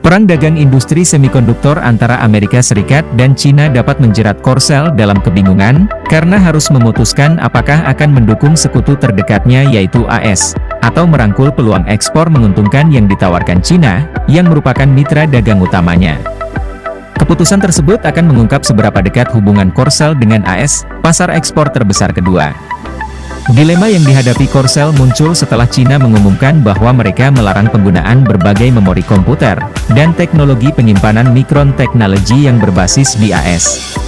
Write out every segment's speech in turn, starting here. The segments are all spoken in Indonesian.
Perang dagang industri semikonduktor antara Amerika Serikat dan China dapat menjerat Korsel dalam kebingungan, karena harus memutuskan apakah akan mendukung sekutu terdekatnya yaitu AS, atau merangkul peluang ekspor menguntungkan yang ditawarkan China, yang merupakan mitra dagang utamanya. Keputusan tersebut akan mengungkap seberapa dekat hubungan Korsel dengan AS, pasar ekspor terbesar kedua. Dilema yang dihadapi Korsel muncul setelah China mengumumkan bahwa mereka melarang penggunaan berbagai memori komputer, dan teknologi penyimpanan Micron Technology yang berbasis di AS.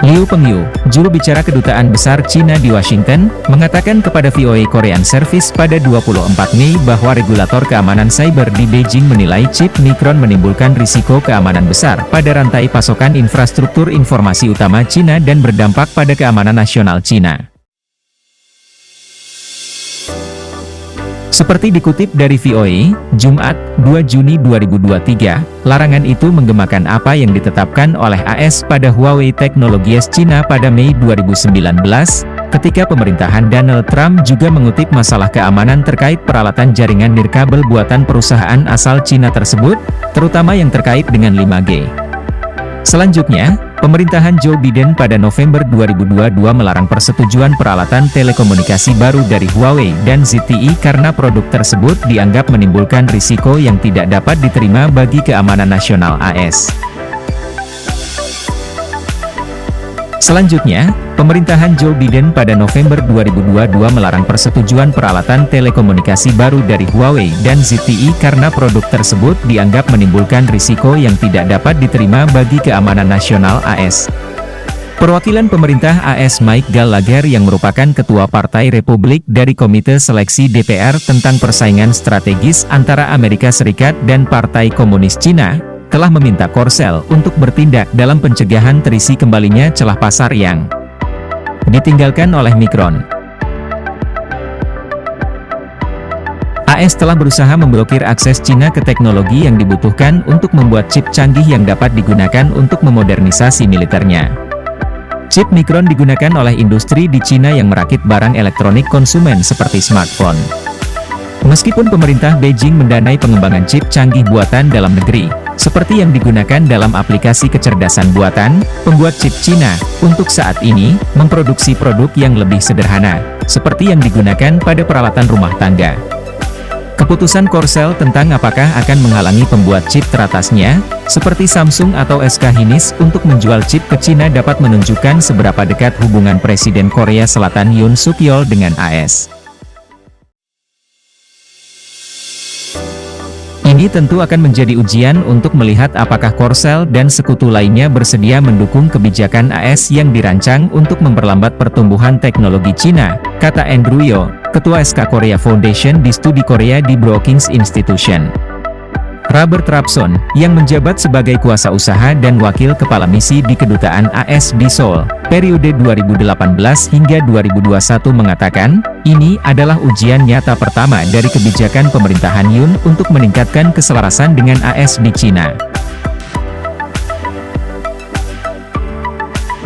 Liu Pengyu, juru bicara Kedutaan Besar China di Washington, mengatakan kepada VOA Korean Service pada 24 Mei bahwa regulator keamanan cyber di Beijing menilai chip Micron menimbulkan risiko keamanan besar pada rantai pasokan infrastruktur informasi utama China dan berdampak pada keamanan nasional China. Seperti dikutip dari VOA, Jumat, 2 Juni 2023, larangan itu menggemakan apa yang ditetapkan oleh AS pada Huawei Technologies China pada Mei 2019, ketika pemerintahan Donald Trump juga mengutip masalah keamanan terkait peralatan jaringan nirkabel buatan perusahaan asal China tersebut, terutama yang terkait dengan 5G. Selanjutnya, pemerintahan Joe Biden pada November 2022 melarang persetujuan peralatan telekomunikasi baru dari Huawei dan ZTE karena produk tersebut dianggap menimbulkan risiko yang tidak dapat diterima bagi keamanan nasional AS. Selanjutnya, pemerintahan Joe Biden pada November 2022 melarang persetujuan peralatan telekomunikasi baru dari Huawei dan ZTE karena produk tersebut dianggap menimbulkan risiko yang tidak dapat diterima bagi keamanan nasional AS. Perwakilan pemerintah AS Mike Gallagher yang merupakan Ketua Partai Republik dari Komite Seleksi DPR tentang persaingan strategis antara Amerika Serikat dan Partai Komunis Cina, telah meminta Korsel untuk bertindak dalam pencegahan terisi kembalinya celah pasar yang ditinggalkan oleh Micron. AS telah berusaha memblokir akses China ke teknologi yang dibutuhkan untuk membuat chip canggih yang dapat digunakan untuk memodernisasi militernya. Chip Micron digunakan oleh industri di China yang merakit barang elektronik konsumen seperti smartphone. Meskipun pemerintah Beijing mendanai pengembangan chip canggih buatan dalam negeri, seperti yang digunakan dalam aplikasi kecerdasan buatan, pembuat chip Cina, untuk saat ini, memproduksi produk yang lebih sederhana, seperti yang digunakan pada peralatan rumah tangga. Keputusan Korsel tentang apakah akan menghalangi pembuat chip teratasnya, seperti Samsung atau SK Hynix untuk menjual chip ke China dapat menunjukkan seberapa dekat hubungan Presiden Korea Selatan Yoon Suk Yeol dengan AS. Ini tentu akan menjadi ujian untuk melihat apakah Korsel dan sekutu lainnya bersedia mendukung kebijakan AS yang dirancang untuk memperlambat pertumbuhan teknologi China, kata Andrew Yeo, Ketua SK Korea Foundation di Studi Korea di Brookings Institution. Robert Rapson, yang menjabat sebagai kuasa usaha dan wakil kepala misi di Kedutaan AS di Seoul, periode 2018 hingga 2021 mengatakan, ini adalah ujian nyata pertama dari kebijakan pemerintahan Yoon untuk meningkatkan keselarasan dengan AS di China.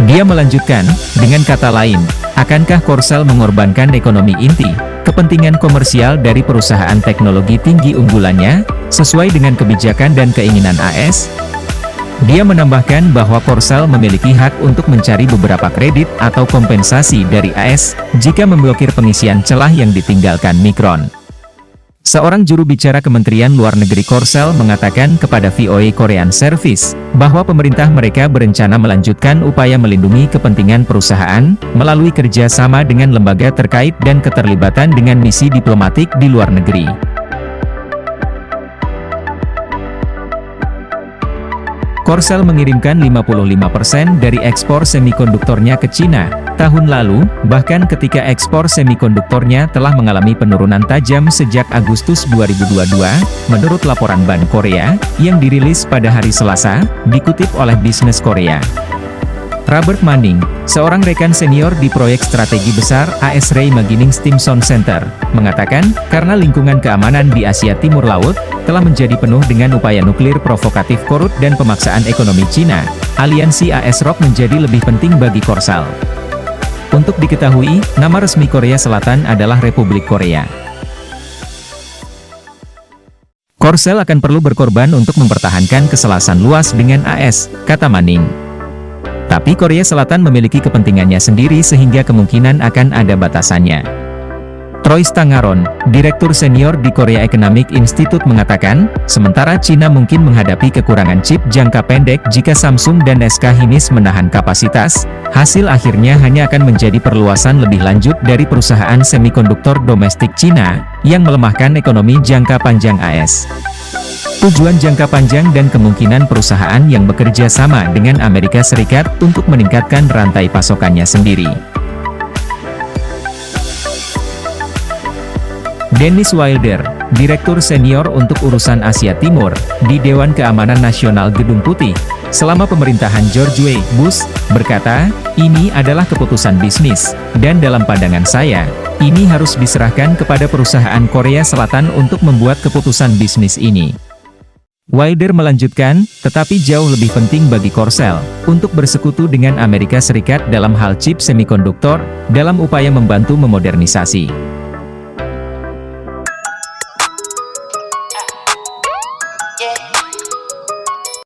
Dia melanjutkan, dengan kata lain, akankah Korsel mengorbankan ekonomi inti, kepentingan komersial dari perusahaan teknologi tinggi unggulannya, sesuai dengan kebijakan dan keinginan AS? Dia menambahkan bahwa Korsel memiliki hak untuk mencari beberapa kredit atau kompensasi dari AS, jika memblokir pengisian celah yang ditinggalkan Micron. Seorang juru bicara Kementerian Luar Negeri Korsel mengatakan kepada VOA Korean Service, bahwa pemerintah mereka berencana melanjutkan upaya melindungi kepentingan perusahaan, melalui kerja sama dengan lembaga terkait dan keterlibatan dengan misi diplomatik di luar negeri. Korsel mengirimkan 55% dari ekspor semikonduktornya ke China tahun lalu, bahkan ketika ekspor semikonduktornya telah mengalami penurunan tajam sejak Agustus 2022, menurut laporan Bank Korea, yang dirilis pada hari Selasa, dikutip oleh Business Korea. Robert Manning, seorang rekan senior di proyek strategi besar AS Ray Magining Stimson Center, mengatakan, karena lingkungan keamanan di Asia Timur Laut telah menjadi penuh dengan upaya nuklir provokatif Korut dan pemaksaan ekonomi Cina, aliansi AS ROK menjadi lebih penting bagi Korsel. Untuk diketahui, nama resmi Korea Selatan adalah Republik Korea. Korsel akan perlu berkorban untuk mempertahankan keselasan luas dengan AS, kata Manning. Tapi Korea Selatan memiliki kepentingannya sendiri sehingga kemungkinan akan ada batasannya. Troy Stangaron, Direktur Senior di Korea Economic Institute mengatakan, sementara China mungkin menghadapi kekurangan chip jangka pendek jika Samsung dan SK Hynix menahan kapasitas, hasil akhirnya hanya akan menjadi perluasan lebih lanjut dari perusahaan semikonduktor domestik China, yang melemahkan ekonomi jangka panjang AS. Tujuan jangka panjang dan kemungkinan perusahaan yang bekerja sama dengan Amerika Serikat untuk meningkatkan rantai pasokannya sendiri. Dennis Wilder, Direktur Senior untuk Urusan Asia Timur, di Dewan Keamanan Nasional Gedung Putih, selama pemerintahan George W. Bush, berkata, ini adalah keputusan bisnis, dan dalam pandangan saya, ini harus diserahkan kepada perusahaan Korea Selatan untuk membuat keputusan bisnis ini. Wilder melanjutkan, tetapi jauh lebih penting bagi Korsel, untuk bersekutu dengan Amerika Serikat dalam hal chip semikonduktor, dalam upaya membantu memodernisasi